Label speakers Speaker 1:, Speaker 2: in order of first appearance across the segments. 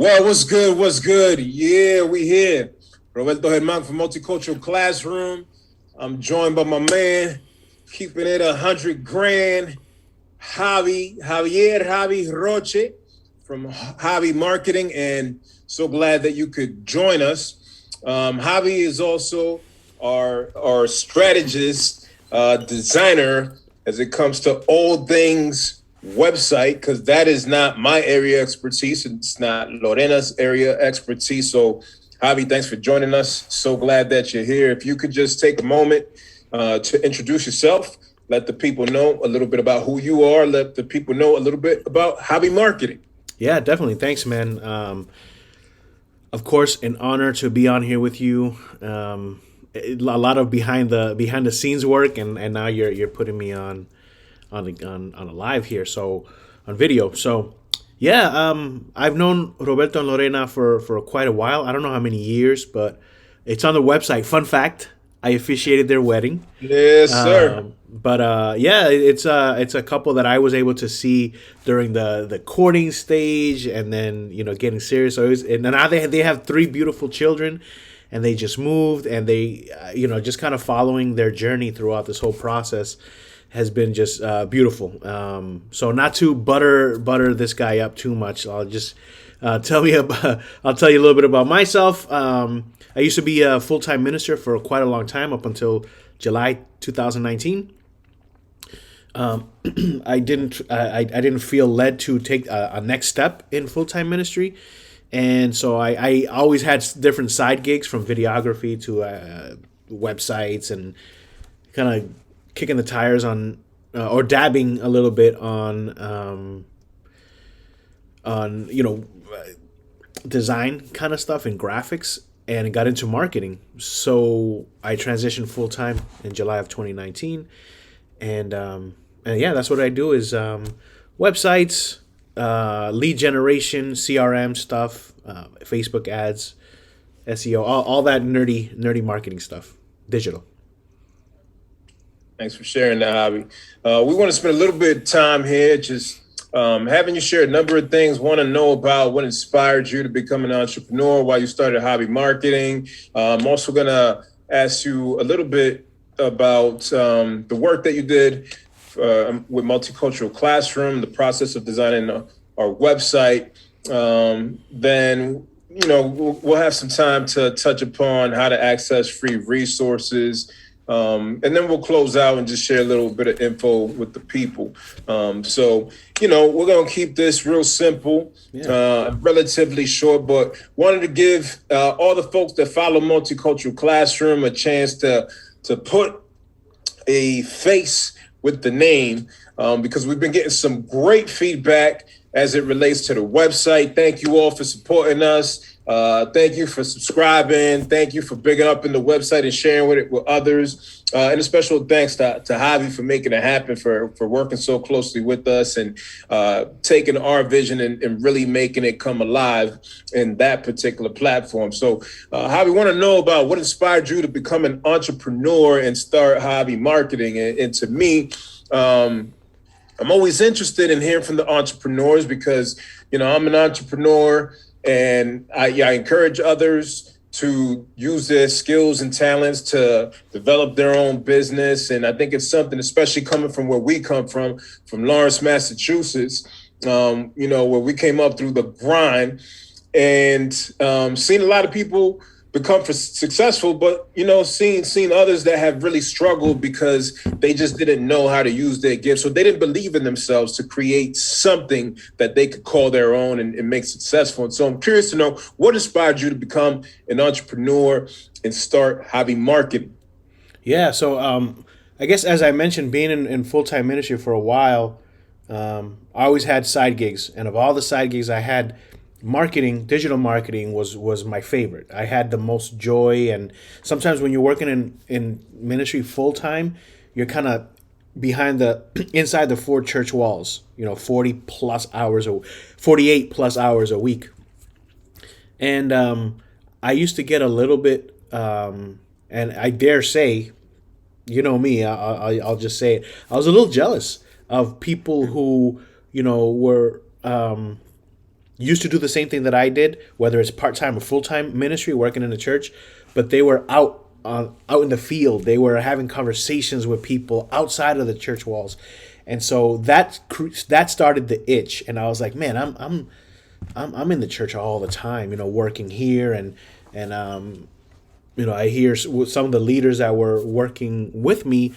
Speaker 1: Well, what's good? What's good? Yeah, we here. Roberto Herman from Multicultural Classroom. I'm joined by my man, keeping it 100 grand, Javier Roche from Jabi Marketing, and so glad that you could join us. Javi is also our strategist, designer as it comes to all things website, because that is not my area of expertise. It's not Lorena's area expertise. So, Javi, thanks for joining us. So glad that you're here. If you could just take a moment to introduce yourself, let the people know a little bit about who you are, let the people know a little bit about Jabi Marketing.
Speaker 2: Yeah, definitely. Thanks, man. Of course, an honor to be on here with you. A lot of behind the scenes work, and now you're putting me on a live here, so on video. So yeah, I've known Roberto and Lorena for quite a while. I don't know how many years, but it's on the website. Fun fact: I officiated their wedding.
Speaker 1: Yes, sir.
Speaker 2: But yeah, it's a couple that I was able to see during the courting stage, and then getting serious. So and now they have three beautiful children, and they just moved, and they just kind of following their journey throughout this whole process has been just beautiful. So not to butter this guy up too much, I'll just I'll tell you a little bit about myself. I used to be a full-time minister for quite a long time, up until July 2019. I didn't feel led to take a next step in full-time ministry, and so I always had different side gigs, from videography to websites, and kind of kicking the tires on or dabbing a little bit on design kind of stuff and graphics, and got into marketing. So I transitioned full time in July of 2019, and yeah, that's what I do is websites, lead generation, CRM stuff, Facebook ads, SEO, all that nerdy marketing stuff, digital.
Speaker 1: Thanks for sharing that, hobby. We want to spend a little bit of time here just having you share a number of things. Want to know about what inspired you to become an entrepreneur, why you started hobby marketing. I'm also going to ask you a little bit about the work that you did with Multicultural Classroom, the process of designing our website. Then we'll have some time to touch upon how to access free resources. And then we'll close out and just share a little bit of info with the people. So, we're going to keep this real simple, relatively short, but wanted to give all the folks that follow Multicultural Classroom a chance to put a face with the name, because we've been getting some great feedback as it relates to the website. Thank you all for supporting us. Thank you for subscribing. Thank you for bigging up in the website and sharing it with others. And a special thanks to Javi for making it happen, for working so closely with us, and taking our vision and really making it come alive in that particular platform. So, Javi, want to know about what inspired you to become an entrepreneur and start Jabi Marketing. And to me, I'm always interested in hearing from the entrepreneurs, because, I'm an entrepreneur, and I encourage others to use their skills and talents to develop their own business. And I think it's something, especially coming from where we come from Lawrence, Massachusetts, where we came up through the grind, and seen a lot of people become successful, but seen others that have really struggled because they just didn't know how to use their gifts. So they didn't believe in themselves to create something that they could call their own and make successful. And so I'm curious to know what inspired you to become an entrepreneur and start Jabi Marketing.
Speaker 2: Yeah, so I guess, as I mentioned, being in full-time ministry for a while, I always had side gigs, and of all the side gigs I had, digital marketing was my favorite. I had the most joy, and sometimes when you're working in ministry full time, you're kind of inside the four church walls, 40 plus hours, or 48 plus hours a week. And I used to get a little bit, and I dare say, me, I'll just say it, I was a little jealous of people who, were used to do the same thing that I did, whether it's part-time or full-time ministry, working in the church, but they were out in the field. They were having conversations with people outside of the church walls, and so that started the itch. And I was like, man, I'm in the church all the time, working here, and I hear some of the leaders that were working with me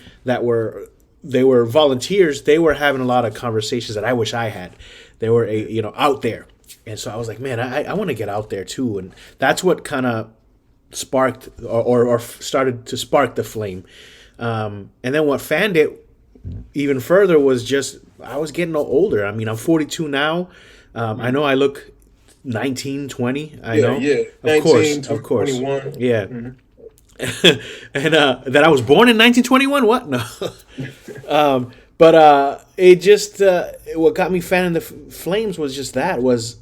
Speaker 2: they were volunteers. They were having a lot of conversations that I wish I had. They were out there, and so I was like, man, I want to get out there too, and that's what kind of sparked or started to spark the flame. And then what fanned it even further was just I was getting older. I mean, I'm 42 now. I know I look 19, 20. I know.
Speaker 1: Yeah.
Speaker 2: Of
Speaker 1: 19,
Speaker 2: course. Of course.
Speaker 1: 21.
Speaker 2: Yeah. And that I was born in 1921? What? No. But it just what got me fanning the flames was just was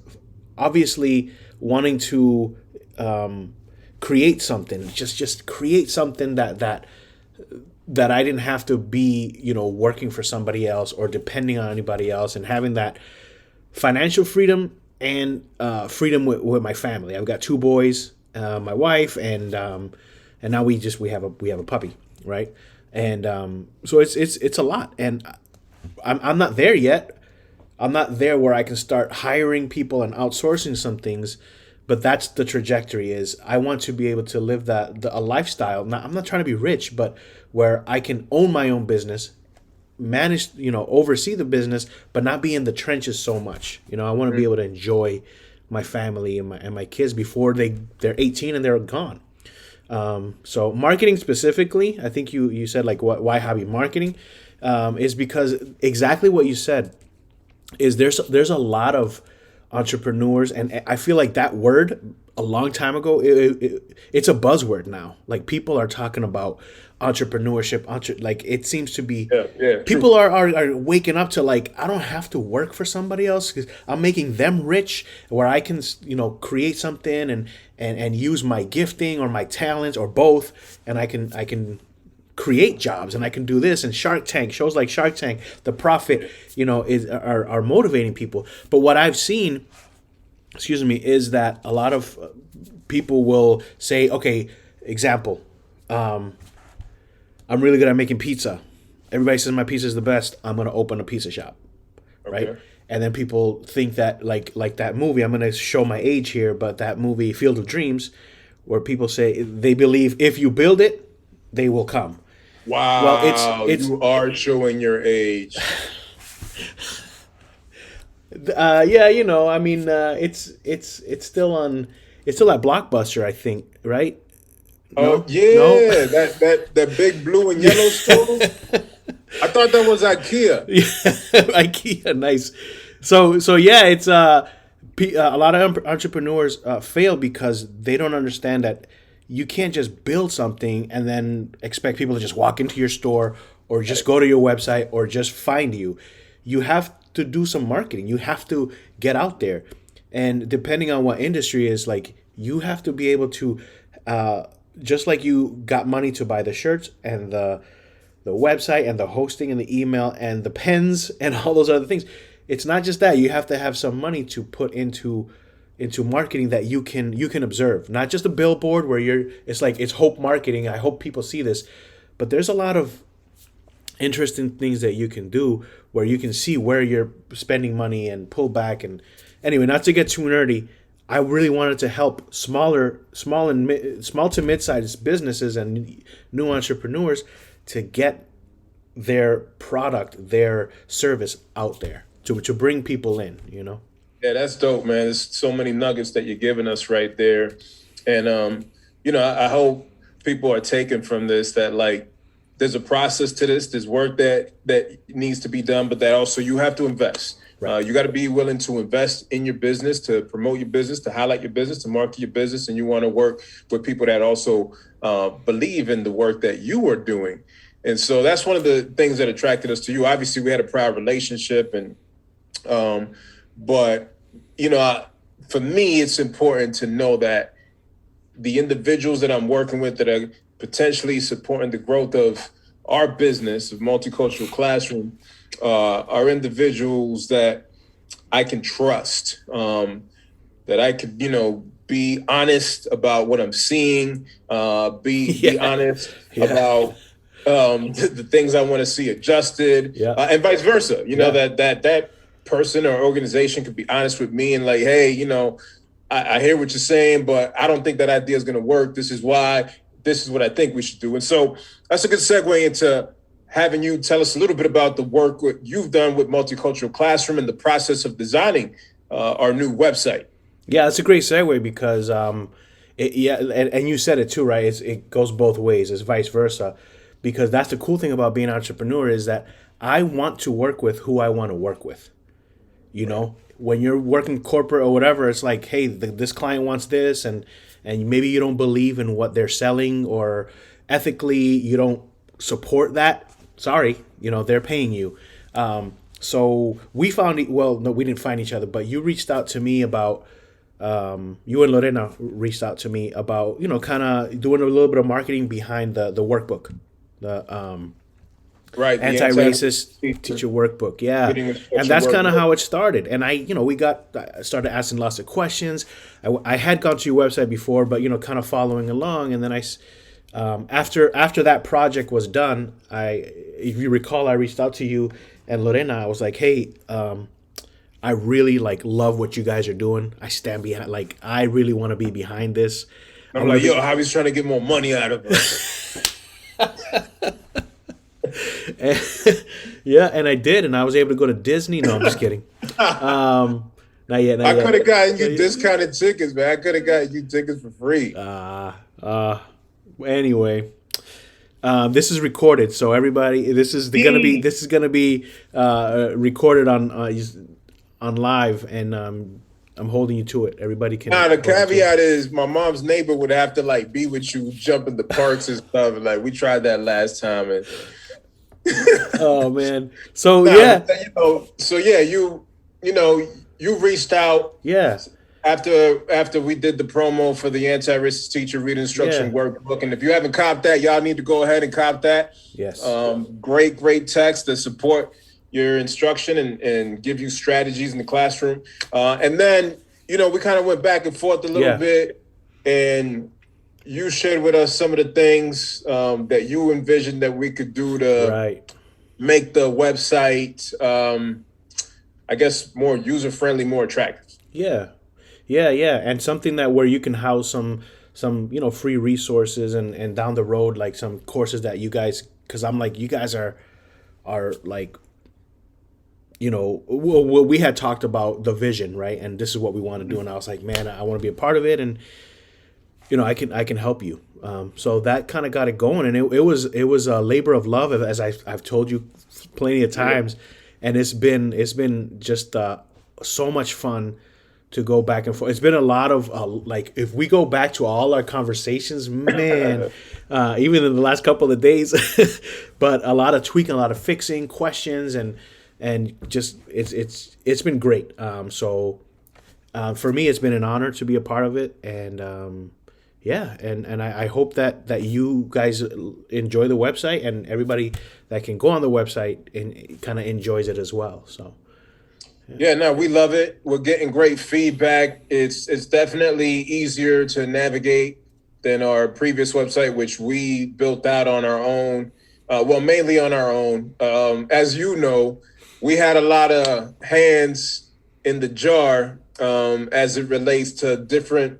Speaker 2: obviously wanting to create something, just create something that I didn't have to be, working for somebody else or depending on anybody else, and having that financial freedom and freedom with my family. I've got 2 boys, my wife, and now we have a puppy, right? And so it's a lot, and I'm not there yet. I'm not there where I can start hiring people and outsourcing some things. But that's the trajectory. Is I want to be able to live a lifestyle. Now, I'm not trying to be rich, but where I can own my own business, manage, oversee the business, but not be in the trenches so much. I want to be able to enjoy my family and my kids before they're 18 and they're gone. So marketing specifically, I think you said like why hobby marketing, is because exactly what you said is there's a lot of entrepreneurs, and I feel like that word a long time ago it's a buzzword now. Like people are talking about entrepreneurship, like it seems to be people are waking up to like, I don't have to work for somebody else because I'm making them rich, where I can create something and use my gifting or my talents or both, and I can create jobs, and I can do this. And shows like Shark Tank, The Profit, are motivating people. But what I've seen, is that a lot of people will say, okay, example, I'm really good at making pizza. Everybody says my pizza is the best. I'm going to open a pizza shop, right?
Speaker 1: Okay.
Speaker 2: And then people think that like that movie, I'm going to show my age here, but that movie Field of Dreams, where people say they believe if you build it, they will come.
Speaker 1: Wow, well, you are showing your age.
Speaker 2: I mean, it's still at Blockbuster, I think, right?
Speaker 1: No? Oh yeah, no? that big blue and yellow store. I thought that was IKEA.
Speaker 2: IKEA, nice. So yeah, it's a lot of entrepreneurs fail because they don't understand that you can't just build something and then expect people to just walk into your store or just go to your website or just find you. You have to do some marketing. You have to get out there. And depending on what industry is, like, you have to be able to, just like you got money to buy the shirts and the website and the hosting and the email and the pens and all those other things. It's not just that. You have to have some money to put into marketing that you can observe. Not just a billboard where it's hope marketing. I hope people see this. But there's a lot of interesting things that you can do where you can see where you're spending money and pull back. And anyway, not to get too nerdy, I really wanted to help small to mid-sized businesses and new entrepreneurs to get their product, their service out there, to bring people in,
Speaker 1: Yeah, that's dope, man. There's so many nuggets that you're giving us right there. And, I hope people are taking from this that, like, there's a process to this. There's work that needs to be done, but that also you have to invest. Right. You got to be willing to invest in your business, to promote your business, to highlight your business, to market your business. And you want to work with people that also believe in the work that you are doing. And so that's one of the things that attracted us to you. Obviously, we had a prior relationship, and but for me, it's important to know that the individuals that I'm working with that are potentially supporting the growth of our business, of Multicultural Classroom, are individuals that I can trust. that I could, be honest about what I'm seeing, be
Speaker 2: Yeah.
Speaker 1: honest
Speaker 2: Yeah.
Speaker 1: about the things I want to see adjusted,
Speaker 2: Yeah.
Speaker 1: and vice versa.
Speaker 2: Yeah.
Speaker 1: That person or organization could be honest with me and like, hey, I hear what you're saying, but I don't think that idea is going to work. This is why. This is what I think we should do. And so that's a good segue into having you tell us a little bit about the work you've done with Multicultural Classroom and the process of designing our new website.
Speaker 2: Yeah, that's a great segue because yeah, and you said it too, right? It goes both ways. It's vice versa, because that's the cool thing about being an entrepreneur is that I want to work with who I want to work with. You
Speaker 1: Right.
Speaker 2: know, when you're working corporate or whatever, it's like, hey, this client wants this, and maybe you don't believe in what they're selling, or ethically you don't support that. Sorry, they're paying you. So we found well, no, we didn't find each other, but you reached out to me about you and Lorena reached out to me about kind of doing a little bit of marketing behind the workbook, the
Speaker 1: Right. The
Speaker 2: anti-racist
Speaker 1: teacher
Speaker 2: teacher workbook. Yeah,
Speaker 1: getting
Speaker 2: and
Speaker 1: instruction
Speaker 2: that's kind of
Speaker 1: workbook.
Speaker 2: how it started. And I started asking lots of questions. I had gone to your website before, but kind of following along. And then after that project was done, if you recall, I reached out to you and Lorena. I was like, hey, I really love what you guys are doing. I stand behind. I really want to be behind this. I
Speaker 1: I'm
Speaker 2: want
Speaker 1: like,
Speaker 2: to
Speaker 1: yo,
Speaker 2: be.
Speaker 1: Javi's trying to get more money out of us.
Speaker 2: Yeah, and I did, and I was able to go to Disney. No, I'm just kidding. Not yet, not
Speaker 1: I could have
Speaker 2: yet.
Speaker 1: gotten you discounted tickets, man. I could have gotten you tickets for free.
Speaker 2: Anyway, this is recorded, so everybody, this is gonna be recorded on live, and I'm holding you to it. Everybody can
Speaker 1: Now the
Speaker 2: hold you to it.
Speaker 1: caveat is my mom's neighbor would have to be with you, jump in the parks and stuff. And, we tried that last time, and
Speaker 2: Oh man, so
Speaker 1: nah,
Speaker 2: yeah,
Speaker 1: so yeah, you reached out
Speaker 2: yeah,
Speaker 1: after we did the promo for the anti-racist teacher read
Speaker 2: yeah,
Speaker 1: instruction workbook, and if you haven't copped that, y'all need to go ahead and cop that.
Speaker 2: yes,
Speaker 1: Great text to support your instruction and give you strategies in the classroom. And then, we kind of went back and forth a little
Speaker 2: yeah,
Speaker 1: bit, and you shared with us some of the things that you envisioned that we could do to
Speaker 2: right.
Speaker 1: make the website, I guess, more user-friendly, more attractive.
Speaker 2: Yeah, yeah, and something that where you can house some free resources, and down the road some courses that you guys, because I'm like, you guys are like, we had talked about the vision, right, and this is what we want to do, and I was like, man, I want to be a part of it, and I can help you. So that kind of got it going, and it was a labor of love, as I've told you plenty of times, and it's been just so much fun to go back and forth. It's been a lot of if we go back to all our conversations, man, even in the last couple of days, but a lot of tweaking, a lot of fixing questions, and just it's been great. So for me, it's been an honor to be a part of it, and yeah, and I hope that you guys enjoy the website, and everybody that can go on the website and kind of enjoys it as well. So
Speaker 1: Yeah, no, we love it. We're getting great feedback. It's definitely easier to navigate than our previous website, which we built out on our own. Well, mainly on our own. As you know, we had a lot of hands in the jar as it relates to different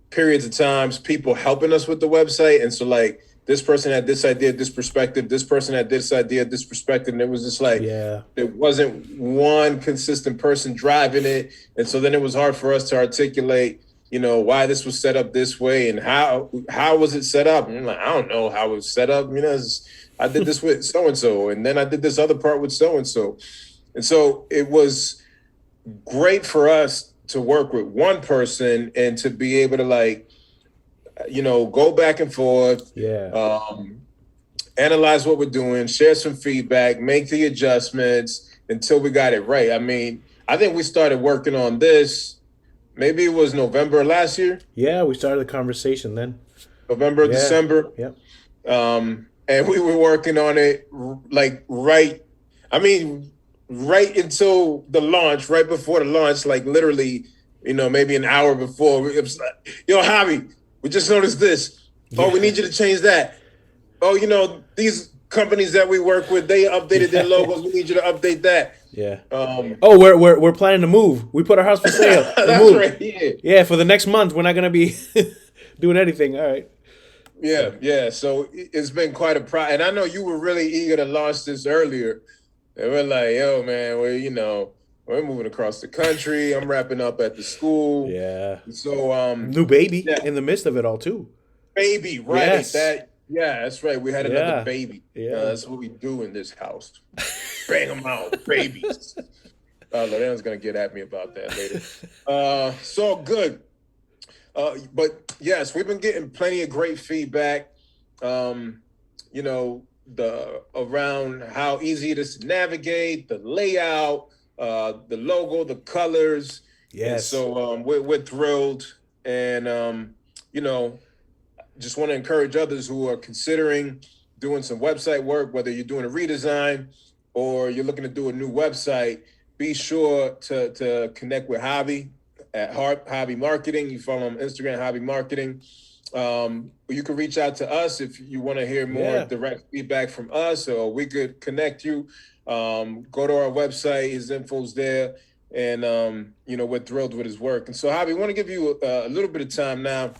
Speaker 1: periods of times, people helping us with the website. And so this person had this idea, this perspective, this person had this idea, this perspective. And it was just
Speaker 2: yeah,
Speaker 1: it wasn't one consistent person driving it. And so then it was hard for us to articulate, why this was set up this way and how was it set up. And I'm like, I don't know how it was set up. I did this with so-and-so, and then I did this other part with so-and-so. And so it was great for us to work with one person and to be able to go back and forth,
Speaker 2: yeah,
Speaker 1: analyze what we're doing, share some feedback, make the adjustments until we got it right. I mean, I think we started working on this, maybe it was November last year,
Speaker 2: yeah. We started the conversation then.
Speaker 1: November,
Speaker 2: Yeah,
Speaker 1: December.
Speaker 2: yep,
Speaker 1: And we were working on it right until the launch, right before the launch, literally maybe an hour before. It was like, yo, Javi, we just noticed this. Oh, we need you to change that. Oh, these companies that we work with, they updated their logos. We need you to update that.
Speaker 2: Yeah. Oh, we're planning to move. We put our house for sale. We
Speaker 1: That's
Speaker 2: moved.
Speaker 1: right. Yeah.
Speaker 2: Yeah, for the next month, we're not gonna be doing anything. All right.
Speaker 1: Yeah, yeah. So it's been quite a and I know you were really eager to launch this earlier. And we're like, yo, man, we're moving across the country. I'm wrapping up at the school.
Speaker 2: Yeah.
Speaker 1: So
Speaker 2: New baby
Speaker 1: yeah,
Speaker 2: in the midst of it all too.
Speaker 1: baby, right?
Speaker 2: Yes.
Speaker 1: That's right. We had another
Speaker 2: Yeah.
Speaker 1: baby.
Speaker 2: Yeah.
Speaker 1: That's what we do in this house. Bang them out, babies. Lorena's gonna get at me about that later. So good. But yes, we've been getting plenty of great feedback. The around how easy it is to navigate, the layout, the logo, the colors.
Speaker 2: Yes.
Speaker 1: And so we're thrilled, and just want to encourage others who are considering doing some website work, whether you're doing a redesign or you're looking to do a new website. Be sure to connect with Javi at Jabi Marketing. You follow him on Instagram, Jabi Marketing. You can reach out to us if you want to hear more direct feedback from us, or we could connect you. Go to our website, his info's there, and we're thrilled with his work. And so, Javi, I want to give you a little bit of time now,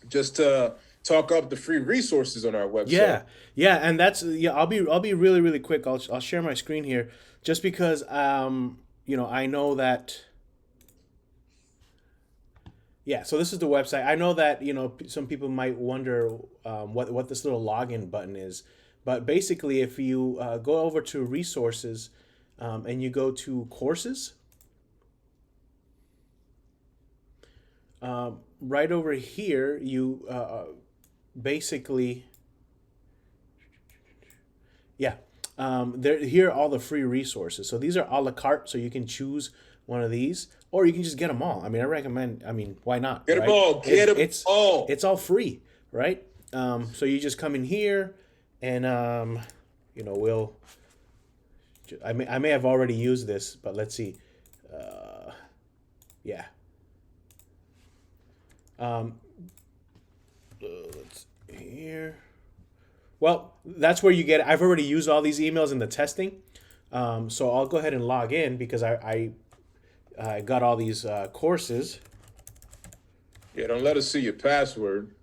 Speaker 1: just to talk up the free resources on our website.
Speaker 2: Yeah, and that's I'll be really really quick. I'll share my screen here, just because I know that. Yeah, so this is the website. I know that some people might wonder what this little login button is, but basically, if you go over to resources and you go to courses, right over here, you basically, here are all the free resources. So these are a la carte, so you can choose one of these, or you can just get them all. I mean, why not?
Speaker 1: Get them all.
Speaker 2: It's all free, right? So you just come in here, and I may have already used this, but let's see. Yeah. Let's here. Well, that's where you get. I've already used all these emails in the testing, so I'll go ahead and log in because I got all these courses.
Speaker 1: Yeah, don't let us see your password.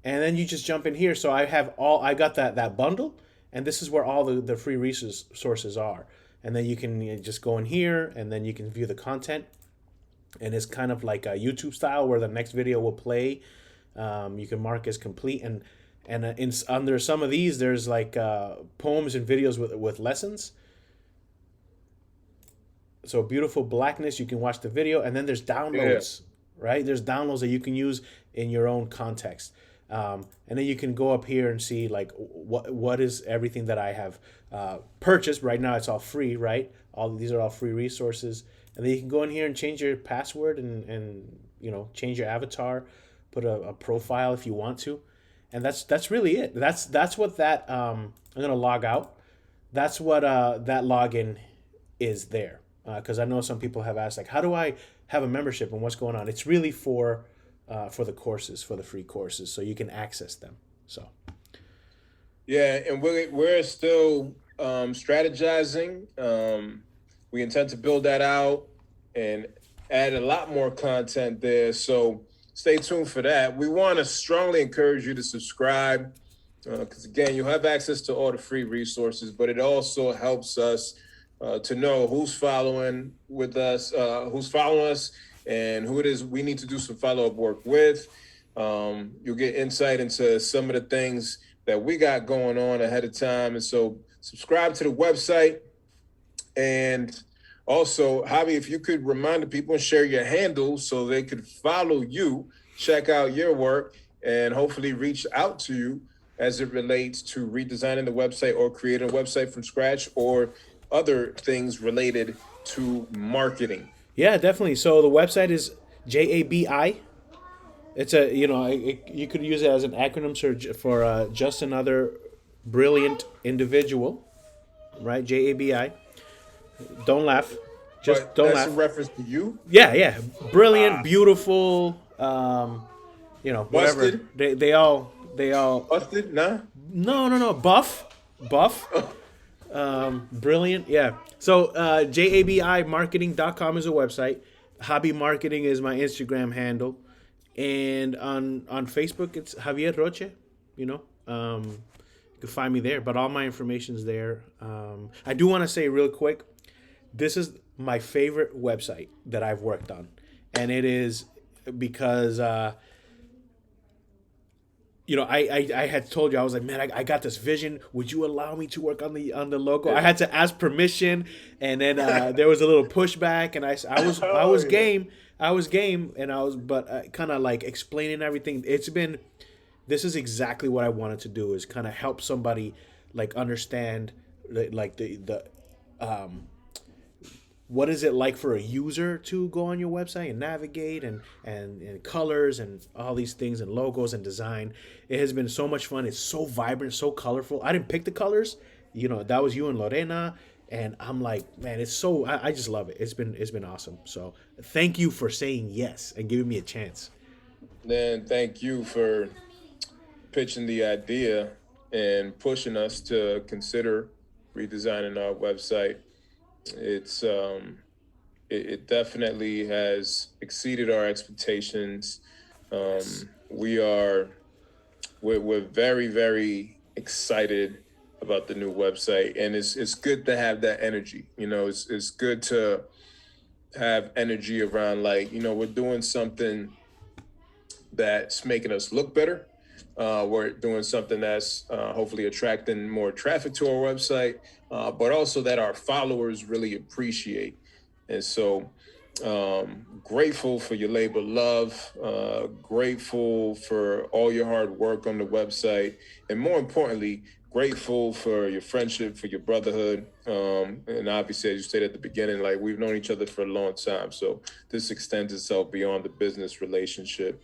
Speaker 2: And then you just jump in here. So I got that bundle, and this is where all the free resources are. And then you can just go in here, and then you can view the content. And it's kind of like a YouTube style where the next video will play. You can mark as complete, and under some of these, there's like poems and videos with lessons. So Beautiful Blackness, you can watch the video, and then there's downloads, right? There's downloads that you can use in your own context. And then you can go up here and see like what is everything that I have purchased. Right now it's all free, right? These are all free resources. And then you can go in here and change your password and change your avatar, put a profile if you want to. And that's really it. That's what that I'm gonna log out. That's what that login is there. Because I know some people have asked, like, how do I have a membership and what's going on? It's really for the courses, for the free courses, so you can access them. So,
Speaker 1: yeah, and we're still strategizing. We intend to build that out and add a lot more content there. So stay tuned for that. We want to strongly encourage you to subscribe because, again, you'll have access to all the free resources, but it also helps us to know who's following us, and who it is we need to do some follow-up work with. You'll get insight into some of the things that we got going on ahead of time. And so subscribe to the website. And also, Javi, if you could remind the people and share your handles so they could follow you, check out your work, and hopefully reach out to you as it relates to redesigning the website or creating a website from scratch or other things related to marketing.
Speaker 2: Yeah, definitely. So the website is Jabi. It's you could use it as an acronym search for just another brilliant individual, right? Jabi. Don't laugh. Just
Speaker 1: But
Speaker 2: don't
Speaker 1: that's a
Speaker 2: laugh.
Speaker 1: reference to you.
Speaker 2: Yeah, yeah, brilliant,
Speaker 1: Ah,
Speaker 2: beautiful. Whatever.
Speaker 1: busted,
Speaker 2: They all.
Speaker 1: busted. Nah.
Speaker 2: No, buff, brilliant. Yeah. So jabimarketing.com is a website. Hobby Marketing is my Instagram handle, and on Facebook it's Javier Roche. You know, you can find me there. But all my information is there. I do want to say real quick, this is my favorite website that I've worked on, and it is because I had told you, I was like, man, I got this vision. Would you allow me to work on the logo? I
Speaker 1: Yeah.
Speaker 2: had to ask permission, and then there was a little pushback, and I
Speaker 1: Oh
Speaker 2: was
Speaker 1: yeah.
Speaker 2: game, and I was but kind of like explaining everything. This is exactly what I wanted to do, is kind of help somebody like understand like the what is it like for a user to go on your website and navigate and colors and all these things and logos and design. It has been so much fun. It's so vibrant, so colorful. I didn't pick the colors. That was you and Lorena. And I'm like, man, it's so I just love it. It's been awesome. So thank you for saying yes and giving me a chance.
Speaker 1: Then thank you for pitching the idea and pushing us to consider redesigning our website. It's it definitely has exceeded our expectations.
Speaker 2: Yes.
Speaker 1: We are we're very very excited about the new website, and it's good to have that energy. It's good to have energy around, like, we're doing something that's making us look better. We're doing something that's hopefully attracting more traffic to our website, but also that our followers really appreciate. And so, grateful for your labor, love, grateful for all your hard work on the website, and more importantly, grateful for your friendship, for your brotherhood. And obviously, as you stated at the beginning, like, we've known each other for a long time. So this extends itself beyond the business relationship.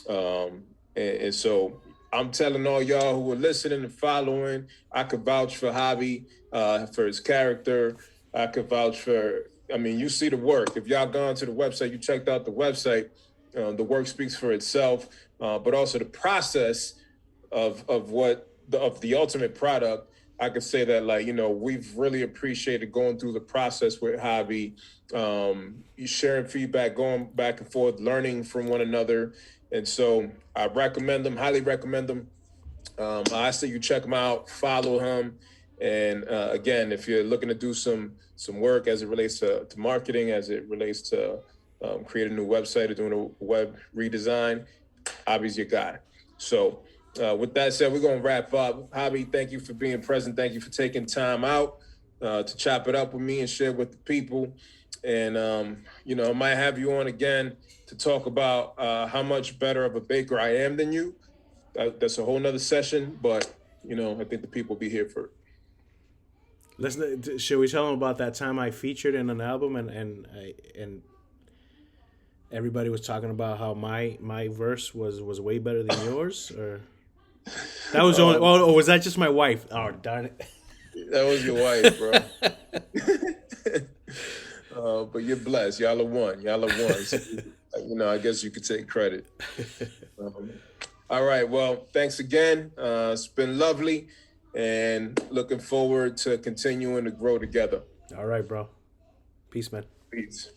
Speaker 1: And so I'm telling all y'all who are listening and following, I could vouch for Javi, for his character. I could vouch for, I mean, you see the work. If y'all gone to the website, you checked out the website, the work speaks for itself, but also the process of the ultimate product. I could say that, like, we've really appreciated going through the process with Javi, sharing feedback, going back and forth, learning from one another. And so I recommend them, highly recommend them. I say you check him out, follow him. And again, if you're looking to do some work as it relates to marketing, as it relates to creating a new website or doing a web redesign, Javi's your guy. So with that said, we're going to wrap up. Javi, thank you for being present. Thank you for taking time out to chop it up with me and share with the people. And, I might have you on again to talk about how much better of a baker I am than you. That's a whole nother session, but, I think the people will be here for it.
Speaker 2: Should we tell them about that time I featured in an album and everybody was talking about how my verse was way better than yours, or that was only,
Speaker 1: Um,
Speaker 2: or was that just my wife? Oh, darn it.
Speaker 1: that was your wife, bro. But you're blessed. Y'all are one. Y'all are one. So, I guess you could take credit. Um, all right. Well, thanks again. It's been lovely, and looking forward to continuing to grow together.
Speaker 2: All right, bro. Peace, man.
Speaker 1: Peace.